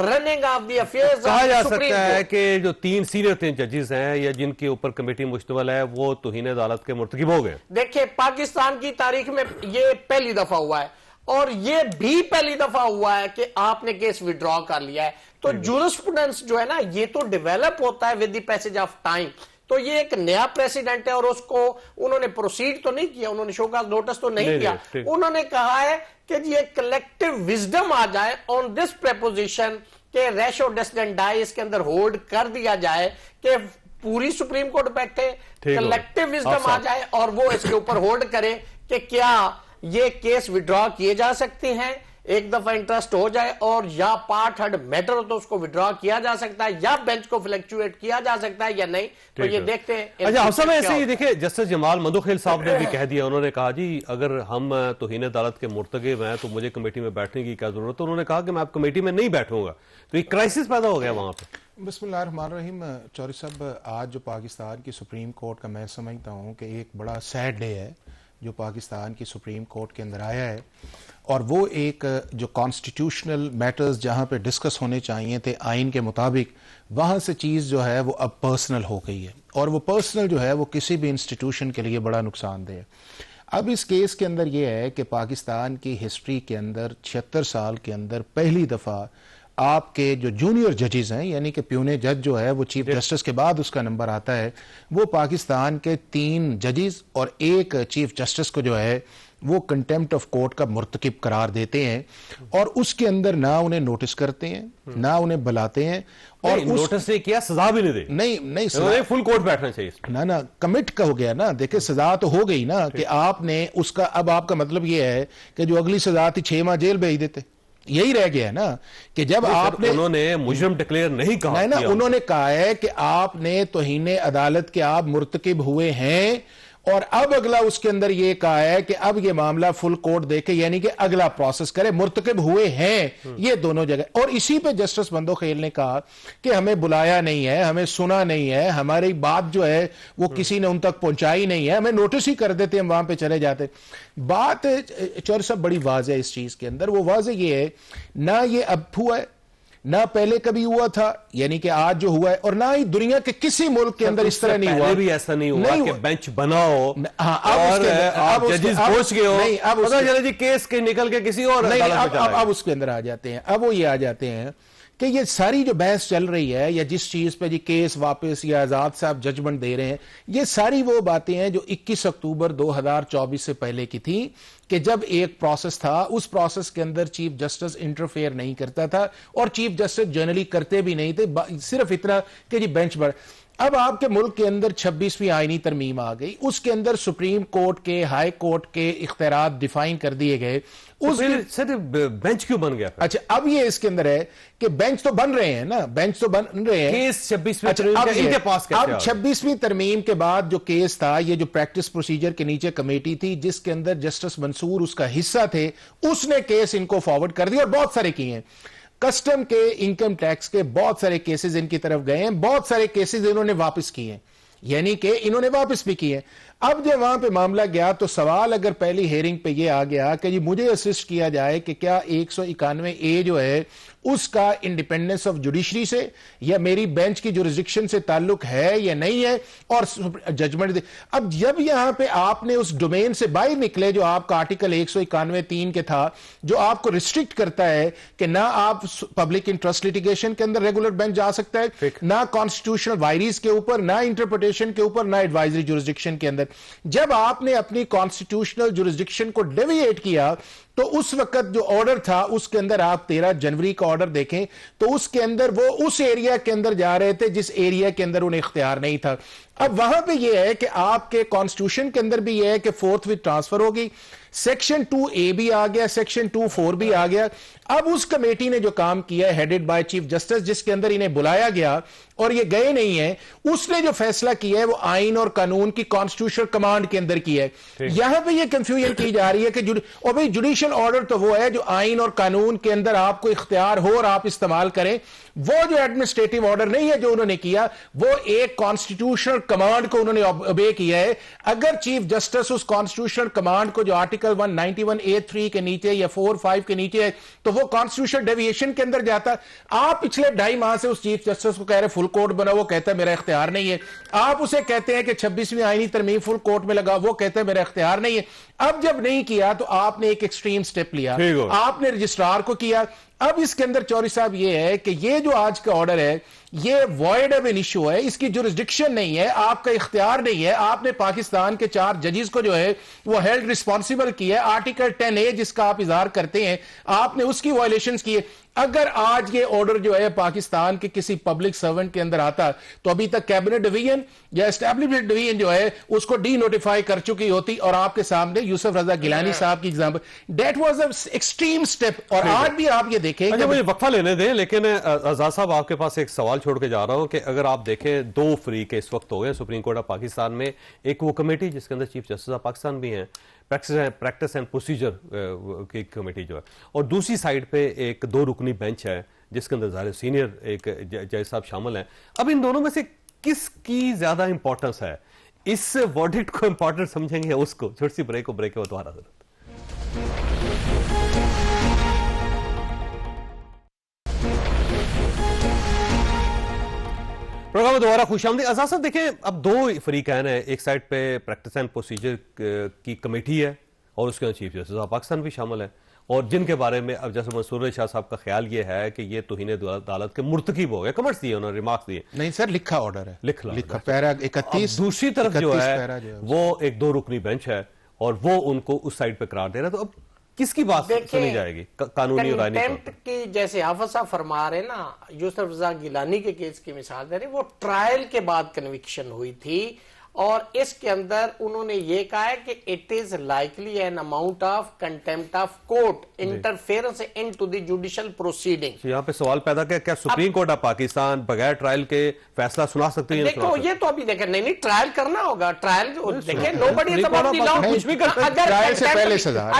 running of the affairs. کہا جا سکتا ہے کہ جو 3 سینئر ججز ہیں یا جن کے اوپر کمیٹی مشتمل ہے وہ توہین عدالت کے مرتکب ہو گئے. دیکھیں, پاکستان کی تاریخ میں یہ پہلی دفعہ ہوا ہے, اور یہ بھی پہلی دفعہ ہوا ہے کہ آپ نے کیس وڈرا کر لیا ہے. تو جورسپروڈنس جو ہے نا, یہ تو ڈیولپ ہوتا ہے with the passage of time. تو یہ ایک نیا پریسیڈنٹ ہے, اور اس کو انہوں نے پروسیڈ تو نہیں کیا, انہوں نے شو کاز نوٹس تو نہیں کیا, انہوں نے کہا ہے کہ یہ کلیکٹیو وزڈم آ جائے آن دس پریپوزیشن کہ ریشو ڈیسیڈنٹ ڈائی اس کے اندر ہولڈ کر دیا جائے کہ پوری سپریم کورٹ بیٹھے, کلیکٹیو وزڈم آ جائے اور وہ اس کے اوپر ہولڈ کرے کہ کیا یہ کیس وڈرا کیے جا سکتے ہیں, ایک دفعہ انٹرسٹ ہو جائے, اور یا پارٹ ہرڈ میٹر ہو تو اس کو وڈرا کیا جا سکتا ہے یا بینچ کو فلیکچویٹ کیا جا سکتا ہے یا نہیں. تو یہ دیکھتے ہیں. اچھا, ہم سب ایسے ہی دیکھیں, جسٹس جمال مدوخیل صاحب نے بھی کہہ دیا, انہوں نے کہا جی اگر ہم توہین عدالت کے مرتکب ہیں تو مجھے کمیٹی میں بیٹھنے کی کیا ضرورت ہے. انہوں نے کہا کہ میں اب کمیٹی میں نہیں بیٹھوں گا. تو ایک کرائسس پیدا ہو گیا وہاں پہ. بسم اللہ الرحمن الرحیم. چوری صاحب, آج جو پاکستان کی سپریم کورٹ کا میں سمجھتا ہوں کہ ایک بڑا سیڈ ڈے ہے جو پاکستان کی سپریم کورٹ کے اندر آیا ہے, اور وہ ایک جو کانسٹیٹیوشنل میٹرز جہاں پہ ڈسکس ہونے چاہیے تھے آئین کے مطابق, وہاں سے چیز جو ہے وہ اب پرسنل ہو گئی ہے, اور وہ پرسنل جو ہے وہ کسی بھی انسٹیٹیوشن کے لیے بڑا نقصان دہ ہے. اب اس کیس کے اندر یہ ہے کہ پاکستان کی ہسٹری کے اندر 76 سال کے اندر پہلی دفعہ آپ کے جو جونیئر ججز ہیں یعنی کہ پیونے جج جو ہے وہ چیف جسٹس کے بعد اس کا نمبر آتا ہے, وہ پاکستان کے 3 ججز اور 1 چیف جسٹس کو جو ہے وہ کنٹیمپٹ آف کورٹ کا مرتکب قرار دیتے ہیں, اور اس کے اندر نہ انہیں نوٹس کرتے ہیں نہ انہیں بلاتے ہیں, اور نوٹس نہیں کیا, سزا بھی نہیں دی, نہیں فل کورٹ بیٹھنا چاہیے نا کمٹ کا ہو گیا نا. دیکھیں سزا تو ہو گئی نا کہ آپ نے اس کا, اب آپ کا مطلب یہ ہے کہ جو اگلی سزا تھی 6 ماہ جیل بھیج دیتے, یہی رہ گیا ہے نا کہ جب آپ نے, انہوں نے مجرم ڈکلیئر نہیں کہا نا, انہوں نے کہا ہے کہ آپ نے توہین عدالت کے آپ مرتکب ہوئے ہیں, اور اب اگلا اس کے اندر یہ کہا ہے کہ اب یہ معاملہ فل کورٹ دیکھے, یعنی کہ اگلا پروسیس کرے, مرتکب ہوئے ہیں یہ دونوں جگہ. اور اسی پہ جسٹس بندوخیل نے کہا کہ ہمیں بلایا نہیں ہے, ہمیں سنا نہیں ہے, ہماری بات جو ہے وہ کسی نے ان تک پہنچائی نہیں ہے, ہمیں نوٹس ہی کر دیتے ہم وہاں پہ چلے جاتے. بات چور صاحب بڑی واضح ہے اس چیز کے اندر, وہ واضح یہ ہے نہ یہ اب ہوا ہے نہ پہلے کبھی ہوا تھا, یعنی کہ آج جو ہوا ہے, اور نہ ہی دنیا کے کسی ملک کے اندر اس طرح نہیں ہوا. پہلے بھی ایسا نہیں ہوا کہ بینچ بناؤ اور آپ ججز پہنچ گئے ہو, پتہ چلے جی کیس کے نکل کے کسی اور عدالت میں. اب اس کے اندر آ جاتے ہیں, اب وہ یہ آ جاتے ہیں کہ یہ ساری جو بحث چل رہی ہے یا جس چیز پہ جی کیس واپس یا آزاد صاحب ججمنٹ دے رہے ہیں, یہ ساری وہ باتیں ہیں جو 21 اکتوبر 2024 سے پہلے کی تھی, کہ جب ایک پروسیس تھا, اس پروسیس کے اندر چیف جسٹس انٹرفیئر نہیں کرتا تھا, اور چیف جسٹس جنرلی کرتے بھی نہیں تھے, صرف اتنا کہ جی بینچ بڑھ. اب آپ کے ملک کے اندر 26ویں آئینی ترمیم آ گئی, اس کے اندر سپریم کورٹ کے, ہائی کورٹ کے اختیارات ڈیفائن کر دیے گئے. بینچ کیوں بن گیا؟ اچھا اب یہ اس کے اندر ہے کہ بینچ تو بن رہے ہیں نا, بینچ تو بن رہے ہیں. کیس 26ویں ترمیم کے بعد جو کیس تھا, یہ جو پریکٹس پروسیجر کے نیچے کمیٹی تھی جس کے اندر جسٹس منصور اس کا حصہ تھے, اس نے کیس ان کو فارورڈ کر دیا, اور بہت سارے کیے ہیں. کسٹم کے, انکم ٹیکس کے بہت سارے کیسز ان کی طرف گئے ہیں, بہت سارے کیسز انہوں نے واپس کیے ہیں, یعنی کہ انہوں نے واپس بھی کیے. اب جب وہاں پہ معاملہ گیا تو سوال اگر پہلی ہیئرنگ پہ یہ آ گیا کہ جی مجھے اسسٹ کیا جائے کہ کیا 191A جو ہے اس کا انڈیپینڈنس آف جوڈیشری سے یا میری بینچ کی جورسڈکشن سے تعلق ہے یا نہیں ہے, اور ججمنٹ دے. اب جب یہاں پہ آپ نے اس ڈومین سے باہر نکلے جو آپ کا آرٹیکل 191(3) کے تھا, جو آپ کو ریسٹرکٹ کرتا ہے کہ نہ آپ پبلک انٹرسٹ لیٹیگیشن کے اندر ریگولر بینچ جا سکتا ہے, نہ کانسٹیٹیوشنل وائریز کے اوپر, نہ انٹرپریٹیشن کے اوپر, نہ ایڈوائزری جورسڈکشن کے اندر. جب آپ نے اپنی کانسٹیٹیوشنل جورسڈکشن کو ڈیویٹ کیا تو اس وقت جو آرڈر تھا اس کے اندر آپ 13 جنوری کا آرڈر دیکھیں تو اس کے اندر وہ اس ایریا کے اندر جا رہے تھے جس ایریا کے اندر انہیں اختیار نہیں تھا. اب وہاں پہ یہ ہے کہ آپ کے کانسٹیٹیوشن کے اندر بھی یہ ہے کہ 4th وتھ ٹرانسفر ہوگی, سیکشن 2A بھی آ گیا, سیکشن 2(4) بھی آ گیا. اب اس کمیٹی نے جو کام کیا ہے ہیڈڈ بائی چیف جسٹس, جس کے اندر انہیں بلایا گیا اور یہ گئے نہیں ہیں, اس نے جو فیصلہ کیا ہے وہ آئین اور قانون کی کانسٹیٹیوشنل کمانڈ کے اندر کیا ہے. یہاں پہ یہ کنفیوژن کی جا رہی ہے کہ اور بھئی جوڈیشل آرڈر تو وہ ہے جو آئین اور قانون کے اندر آپ کو اختیار ہو اور آپ استعمال کریں, وہ جو ایڈمنسٹریٹو آرڈر نہیں ہے جو انہوں نے کیا, وہ ایک کانسٹیٹیوشنل کمانڈ کو انہوں نے اوبے کیا ہے. اگر چیف جسٹس اس کانسٹیٹیوشنل کمانڈ کو جو آرٹیکل 191(a)(3) کے نیچے یا 4(5) کے نیچے ہے تو وہ کانسٹیٹیوشنل ڈیویشن کے اندر جاتا. آپ پچھلے 2.5 ماہ سے اس چیف جسٹس کو کہہ رہے فل کورٹ بنا, وہ کہتا ہے میرا اختیار نہیں ہے. آپ اسے کہتے ہیں کہ 26ویں آئینی ترمیم فل کورٹ میں لگا, وہ کہتا ہے میرا اختیار نہیں ہے. اب جب نہیں کیا تو آپ نے ایک ایکسٹریم سٹیپ لیا, آپ نے رجسٹرار کو کیا. اب اس کے اندر چوری صاحب یہ ہے کہ یہ جو آج کا آرڈر ہے یہ وائڈ اب ان ایشو ہے, اس کی جورسڈکشن نہیں ہے, آپ کا اختیار نہیں ہے. آپ نے پاکستان کے 4 ججز کو جو ہے وہ ہیلڈ ریسپانسیبل کیا ہے. آرٹیکل 10A جس کا آپ اظہار کرتے ہیں آپ نے اس کی وائلیشنز کی ہے. اگر آج یہ آرڈر جو ہے پاکستان کے کسی پبلک سرونٹ کے اندر آتا تو ابھی تک کیبنٹ ڈویژن یا اسٹیبلشمنٹ ڈویژن جو ہے اس کو ڈی نوٹیفائی کر چکی ہوتی, اور آپ کے سامنے یوسف رضا گیلانی صاحب کی example, that was a extreme step. اور آج بھی آپ یہ دیکھیں, اچھا مجھے وقفہ لینے دیں, لیکن آزاد صاحب آپ کے پاس ایک سوال چھوڑ کے جا رہا ہوں کہ اگر آپ دیکھیں 2 فریق اس وقت ہو گئے سپریم کورٹ آف پاکستان میں, ایک وہ کمیٹی جس کے اندر چیف جسٹس آف پاکستان بھی ہیں, پریکٹس اینڈ پروسیجر کی کمیٹی جو ہے, اور دوسری سائڈ پہ ایک 2 رکنی بینچ ہے جس کے اندر ظاہر سینئر ایک جج صاحب شامل ہیں. اب ان دونوں میں سے کس کی زیادہ امپورٹنس ہے؟ اس ورڈکٹ کو امپورٹنٹ سمجھیں گے اس کو؟ چھوٹی سی بریک کے بعد دوبارہ حضرت. پروگرام دوبارہ خوش آمدید. آزاد صاحب دیکھیں اب 2 فریقین ہیں, ایک سائڈ پہ پریکٹس اینڈ پروسیجر کی کمیٹی ہے اور اس کے اندر چیف جسٹس آف پاکستان بھی شامل ہے, اور جن کے بارے میں اب جیسے منصور علی شاہ صاحب کا خیال یہ ہے کہ یہ توہین عدالت کے مرتکب ہو گئے، کمنٹس دیے انہوں نے، ریمارکس دیے. نہیں سر، لکھا آرڈر ہے، لکھا پیرا 31. دوسری طرف جو ہے وہ ایک 2 رکنی بینچ ہے اور وہ ان کو اس سائڈ پہ قرار دے رہا ہے. تو اب کس کی بات سنی جائے گی قانونی اور آئینی طور پر؟ کی جیسے حافظ صاحب فرما رہے نا، یوسف رضا گیلانی کے کیس کی مثال دے رہے، وہ ٹرائل کے بعد کنوکشن ہوئی تھی اور اس کے اندر انہوں نے یہ کہا ہے کہ it is likely an amount of contempt of court interference into the judicial proceeding. یہاں پہ سوال پیدا کیا سپریم کورٹ آف پاکستان بغیر ٹرائل کے فیصلہ سنا سکتے ہیں؟ دیکھو یہ تو ابھی دیکھیں، نہیں ٹرائل کرنا ہوگا. ٹرائل دیکھیں نوبڈی از اباؤٹ دی لا، کچھ بھی کرتے ہیں ٹرائل سے پہلے سزا.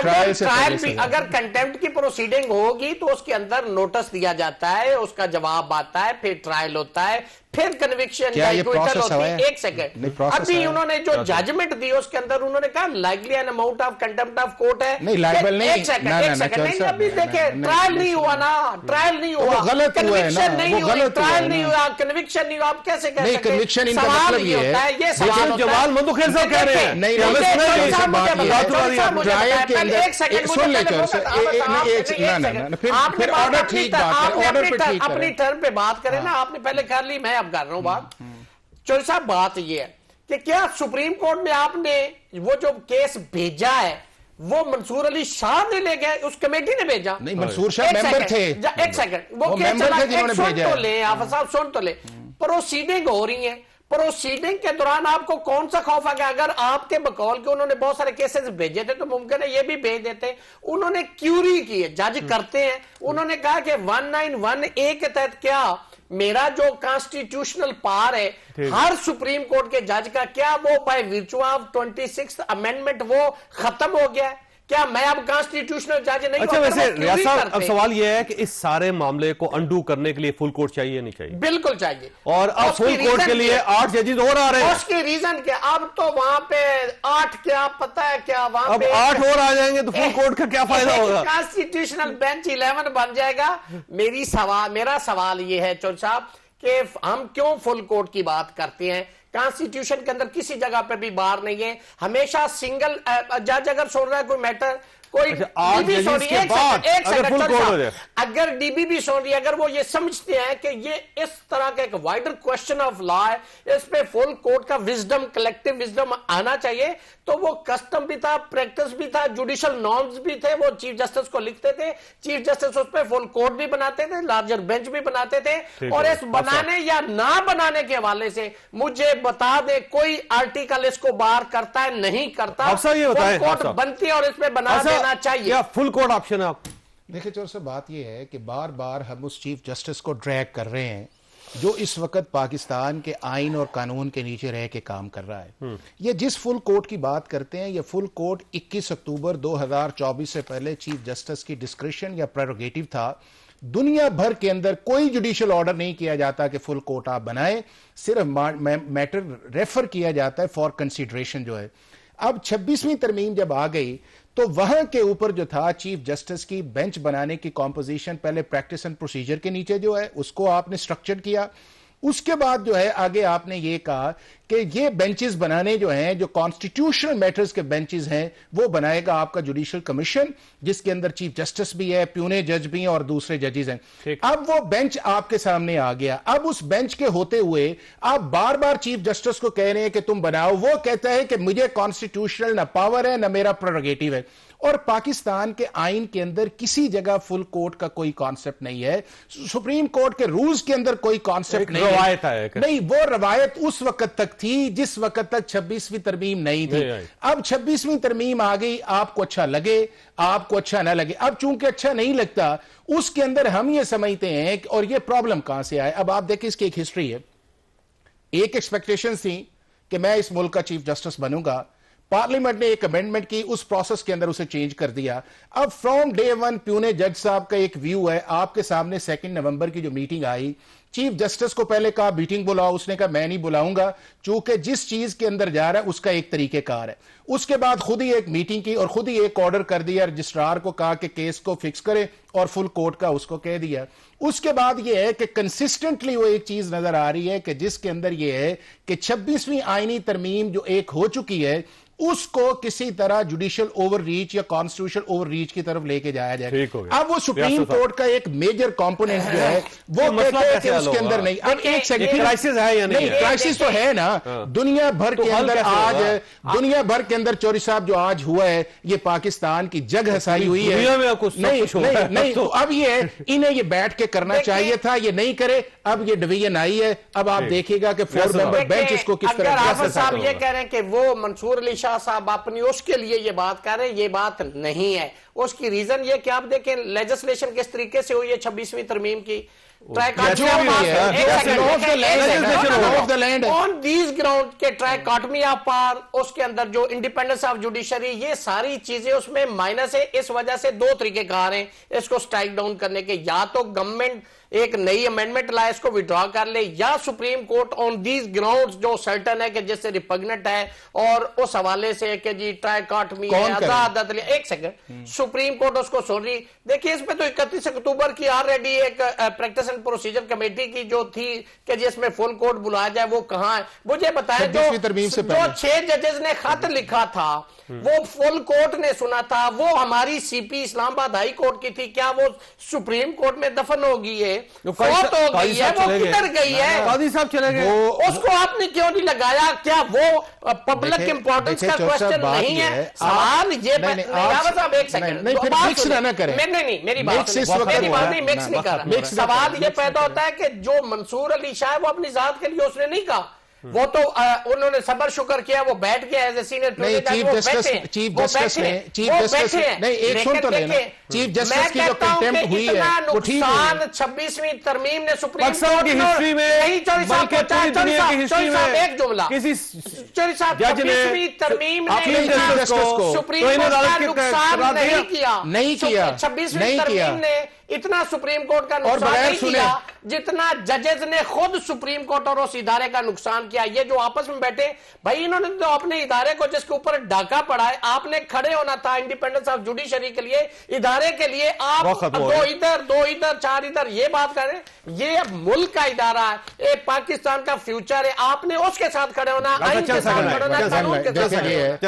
اگر کنٹمپٹ کی پروسیڈنگ ہوگی تو اس کے اندر نوٹس دیا جاتا ہے، اس کا جواب آتا ہے، پھر ٹرائل ہوتا ہے، پھر کنوکشن یا ایکویٹل ہوتی ہے. ایک سیکنڈ، ابھی انہوں نے جو ججمنٹ دی اس کے اندر انہوں نے کہا likely an amount of contempt of court ہے. نہیں لائبل نہیں، ایک سیکنڈ نہیں، ابھی دیکھیں ٹرائل نہیں ہوا نا، ٹرائل نہیں ہوا، غلط ہوا ہے نا، کنوکشن نہیں ہوئی، ٹرائل نہیں ہوا، کنوکشن نہیں ہوا. آپ کیسے کہہ سکتے ہیں؟ کنوکشن ان کا سوال مطلب یہ ہوتا ہے، یہ سوال ہوتا ہے. جمال مندوخیل صاحب کہہ رہے ہیں نہیں ٹرائل کے اندر سن لے پھر آرڈر ٹھیک بات ہے، آرڈر پہ ٹھیک اپنی ٹرم پہ بات کریں نا. آپ نے پہلے کر لی، میں اب کر رہا ہوں بات. چوہدری صاحب بات یہ ہے کہ کیا سپریم کورٹ میں آپ نے وہ جو کیس بھیجا ہے وہ منصور علی شاہ نے لے گئے، اس کمیٹی نے بھیجا؟ نہیں، منصور شاہ ممبر تھے. ایک سیکنڈ، وہ سن تو لیں حافظ صاحب، سن تو لیں. پروسیڈنگ ہو رہی ہیں، پروسیڈنگ کے دوران آپ کو کون سا خوف ہے کہ اگر آپ کے بقول کے انہوں نے بہت سارے کیسز بھیجے تھے تو ممکن ہے یہ بھی بھیج دیتے. انہوں نے کیوری کی ہے، جج کرتے ہیں. انہوں نے کہا کہ 191A کے تحت کیا میرا جو کانسٹیٹیوشنل پار ہے ہر سپریم کورٹ کے جج کا، کیا وہ بائی ویرچو آف 26th امینڈمنٹ وہ ختم ہو گیا ہے؟ کیا میں اب کانسٹیٹیوشنل جج نہیں ہوں؟ اچھا ویسے ریاض صاحب اب سوال یہ ہے کہ اس سارے معاملے کو انڈو کرنے کے لیے فل کورٹ چاہیے نہیں چاہیے؟ بالکل چاہیے. اور اب فل کورٹ کے لیے 8 ججز اور آ رہے ہیں. اس کی ریزن کیا؟ اب تو وہاں پہ 8 کیا پتہ ہے کیا وہاں پہ اب 8 اور آ جائیں گے تو فل کورٹ کا کیا فائدہ ہوگا؟ کانسٹیٹیوشنل بینچ 11 بن جائے گا. میرا سوال یہ ہے چوہدری صاحب کہ ہم کیوں فل کورٹ کی بات کرتے ہیں؟ کانسٹیٹیوشن کے اندر کسی جگہ پہ بھی بار نہیں ہے، ہمیشہ سنگل جج اگر چھوڑ رہا ہے کوئی میٹر، کوئی اگر ڈی بی بھی سن رہی ہے، اگر وہ یہ سمجھتے ہیں کہ یہ اس طرح کا ایک وائڈر کوشچن آف لا ہے، اس پہ فل کورٹ کا وزڈم، کلیکٹیو وزڈم آنا چاہیے، تو وہ کسٹم بھی تھا، پریکٹس بھی تھا، جوڈیشل نارمز بھی تھے، وہ چیف جسٹس کو لکھتے تھے، چیف جسٹس اس پہ فل کورٹ بھی بناتے تھے، لارجر بینچ بھی بناتے تھے. اور اس بنانے یا نہ بنانے کے حوالے سے مجھے بتا دے کوئی آرٹیکل اس کو بار کرتا ہے نہیں کرتا؟ فل کورٹ بنتی ہے اور اس پہ بنا دینا چاہیے. کیا فل کورٹ آپشن ہے آپ؟ دیکھیں چور صاحب، بات یہ ہے کہ بار بار ہم اس چیف جسٹس کو ڈریگ کر رہے ہیں جو اس وقت پاکستان کے آئین اور قانون کے نیچے رہ کے کام کر رہا ہے. یہ جس فل کورٹ کی بات کرتے ہیں، یہ فل کورٹ 21 اکتوبر 2024 سے پہلے چیف جسٹس کی ڈسکریشن یا پریروگیٹو تھا. دنیا بھر کے اندر کوئی جوڈیشل آرڈر نہیں کیا جاتا کہ فل کورٹ آپ بنائیں، صرف میٹر ریفر کیا جاتا ہے فار کنسیڈریشن جو ہے. اب 26ویں ترمیم جب آ گئی تو وہاں کے اوپر جو تھا چیف جسٹس کی بینچ بنانے کی کمپوزیشن پہلے پریکٹس اینڈ پروسیجر کے نیچے جو ہے اس کو آپ نے سٹرکچر کیا. اس کے بعد جو ہے آگے آپ نے یہ کہا کہ یہ بینچز بنانے جو ہیں، جو کانسٹیٹیوشنل میٹرز کے بینچز ہیں، وہ بنائے گا آپ کا جوڈیشل کمیشن، جس کے اندر چیف جسٹس بھی ہے، پیونے جج بھی ہیں اور دوسرے ججز ہیں. اب وہ بینچ آپ کے سامنے آ گیا. اب اس بینچ کے ہوتے ہوئے آپ بار بار چیف جسٹس کو کہہ رہے ہیں کہ تم بناؤ. وہ کہتا ہے کہ مجھے کانسٹیٹیوشنل نہ پاور ہے نہ میرا پریروگیٹو ہے. اور پاکستان کے آئین کے اندر کسی جگہ فل کورٹ کا کوئی کانسیپٹ نہیں ہے. سپریم کورٹ کے رولز کے اندر کوئی کانسیپٹ نہیں ہے. نہیں، وہ روایت اس وقت تک تھی جس وقت تک 26ویں ترمیم نہیں تھی. اب 26ویں ترمیم آ گئی، آپ کو اچھا لگے آپ کو اچھا نہ لگے. اب چونکہ اچھا نہیں لگتا اس کے اندر ہم یہ سمجھتے ہیں اور یہ پرابلم کہاں سے آئے. اب آپ دیکھیں اس کی ایک ہسٹری ہے. ایک ایکسپیکٹیشن تھی کہ میں اس ملک کا چیف جسٹس بنوں گا، پارلیمنٹ نے ایک امینڈمنٹ کی، اس پروسیس کے اندر اسے چینج کر دیا. اب فرام ڈے ون پیونے جج صاحب کا ایک ویو ہے. آپ کے سامنے 2 نومبر کی جو میٹنگ آئی، چیف جسٹس کو پہلے کہا میٹنگ بلاؤ، اس نے کہا میں نہیں بلاؤں گا چونکہ جس چیز کے اندر جا رہا ہے اس کا ایک طریقہ کار ہے. اس کے بعد خود ہی ایک میٹنگ کی اور خود ہی ایک آرڈر کر دیا، رجسٹرار کو کہا کہ کیس کو فکس کرے اور فل کوٹ کا اس کو کہہ دیا. اس کے بعد یہ ہے کہ کنسسٹنٹلی وہ ایک چیز نظر آ رہی ہے کہ جس کے اندر یہ ہے کہ 26ویں آئینی ترمیم جو ایک ہو چکی ہے اس کو کسی طرح جوڈیشل اوور ریچ یا کانسٹیٹیوشن اوور ریچ کی طرف لے کے جایا جائے. اب وہ سپریم کورٹ کا ایک میجر کمپوننٹ جو ہے وہ کہتے ہیں کہ اس کے اندر نہیں. اب ایک سیکنڈ کرائسس ہے یا نہیں؟ کرائسس تو ہے نا. دنیا بھر کے اندر آج دنیا بھر کے اندر چوری صاحب جو آج ہوا ہے یہ پاکستان کی جگ ہسائی ہوئی ہے. نہیں تو اب یہ انہیں یہ بیٹھ کے کرنا چاہیے تھا, یہ نہیں کرے. اب یہ ڈویژن آئی ہے, اب آپ دیکھیے گا کہ 4 ممبر بینچ اس کو کس طرح. اگر حافظ صاحب یہ کہہ رہے ہیں کہ وہ منصور علی شاہ صاحب اپنی اس کے لیے یہ بات کر رہے ہیں, یہ بات نہیں ہے. اس کی ریزن یہ کہ آپ دیکھیں لیجسلیشن کس طریقے سے ہوئی ہے 26ویں ترمیم کی. آن دیز گراؤنڈ کے ٹرائیکاٹمی آف پاور, اس کے اندر جو انڈیپینڈنس آف جوڈیشری, یہ ساری چیزیں اس میں مائنس ہے. اس وجہ سے 2 طریقے کار ہیں اس کو سٹرائک ڈاؤن کرنے کے. یا تو گورنمنٹ ایک نئی امینڈمنٹ لائے, اس کو وڈرا کر لے, یا supreme court on these grounds جو سرٹن ہے کہ جس سے ریپگنٹ ہے اور اس حوالے سے کہ جی ٹرائیکاٹمی ہے, آزاد. ایک سیکنڈ, سپریم کورٹ اس کو سن رہی. دیکھیے اس پہ تو 31 اکتوبر کی آلریڈی ایک پریکٹس اینڈ پروسیجر کمیٹی کی جو تھی کہ جس میں فل کورٹ بلایا جائے, وہ کہاں ہے مجھے بتائیں. جو 6 ججز نے خط لکھا تھا وہ فل کورٹ نے سنا تھا, وہ ہماری سی پی اسلام آباد ہائی کورٹ کی تھی. کیا وہ سپریم کورٹ میں دفن ہو گئی ہے, فوت ہو گئی ہے, وہ کدھر گئی ہے؟ قاضی صاحب چلے گئے, اس کو آپ نے کیوں نہیں لگایا؟ کیا وہ پبلک امپورٹنس کا کوشچن نہیں ہے؟ سوال یہ ایک سیکنڈ نہیں, میری بات نہیں مکس نہیں کر رہا. سوال یہ پیدا ہوتا ہے کہ جو منصور علی شاہ وہ اپنی ذات کے لیے اس نے نہیں کہا, وہ تو انہوں نے صبر شکر کیا, وہ بیٹھ گیا as a senior chief justice نے نہیں ایک سن تو لینا. چیف جسٹس کی جو کنٹیمپٹ ہوئی ہے وہ ٹھیک ہے. 26ویں ترمیم نے سپریم کورٹ کی ہسٹری میں نہیں, چوری صاحب ایک جملہ, چوری صاحب 26ویں ترمیم نے سپریم کورٹ کا نقصان نہیں کیا. 26ویں ترمیم نے اتنا سپریم کورٹ کا نقصان نہیں کیا جتنا ججز نے خود سپریم کورٹ اور اس ادارے کا نقصان کیا. یہ جو آپس میں بیٹھے بھائی, انہوں نے تو اپنے ادارے کو جس کے اوپر ڈاکہ پڑا ہے, آپ نے کھڑے ہونا تھا انڈیپینڈنس آف جوڈیشری کے لیے, ادارے کے لیے. آپ 2 ادھر 4 ادھر یہ بات کر رہے ہیں. یہ ملک کا ادارہ ہے, یہ پاکستان کا فیوچر ہے, آپ نے اس کے ساتھ کھڑے ہونا, آئین کے ساتھ کھڑے ہونا, قانون کے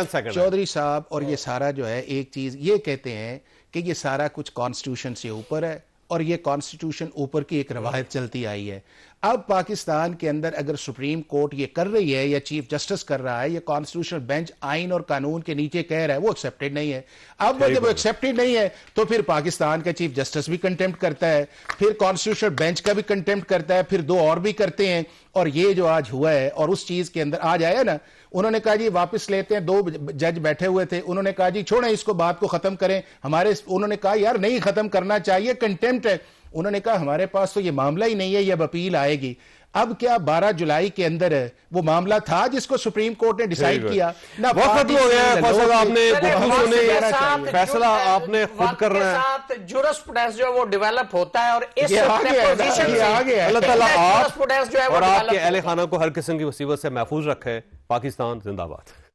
ساتھ. چودھری صاحب اور یہ سارا جو ہے ایک چیز یہ کہتے ہیں کہ یہ سارا کچھ کانسٹیٹیوشن سے اوپر ہے اور یہ کانسٹیٹیوشن اوپر کی ایک روایت چلتی آئی ہے. اب پاکستان کے اندر اگر سپریم کورٹ یہ کر رہی ہے یا چیف جسٹس کر رہا ہے, یہ کانسٹیٹیوشنل بینچ آئین اور قانون کے نیچے کہہ رہا ہے, وہ ایکسیپٹڈ نہیں ہے. اب جب وہ ایکسیپٹڈ نہیں ہے تو پھر پاکستان کا چیف جسٹس بھی کنٹیمپٹ کرتا ہے, پھر کانسٹیٹیوشنل بینچ کا بھی کنٹیمپٹ کرتا ہے, پھر 2 اور بھی کرتے ہیں. اور یہ جو آج ہوا ہے اور اس چیز کے اندر آج آیا نا, انہوں نے کہا جی واپس لیتے ہیں. 2 جج بیٹھے ہوئے تھے, انہوں نے کہا جی چھوڑیں اس کو, بات کو ختم کریں. انہوں نے کہا یار نہیں ختم کرنا چاہیے, کنٹیمپٹ ہے. انہوں نے کہا ہمارے پاس تو یہ معاملہ ہی نہیں ہے, یہ اب اپیل آئے گی. اب کیا 12 جولائی کے اندر وہ معاملہ تھا جس کو سپریم کورٹ نے ڈیسائیڈ کیا؟ وقت ہو گیا ہے فیصلہ آپ نے فیصلہ آپ نے خود کرنا ہے. جورسپروڈنس جو وہ ڈیولپ ہوتا ہے اور اس پوزیشن سے اللہ تعالیٰ آپ اور آپ کے اہل خانہ کو ہر قسم کی مصیبت سے محفوظ رکھے. پاکستان زندہ باد.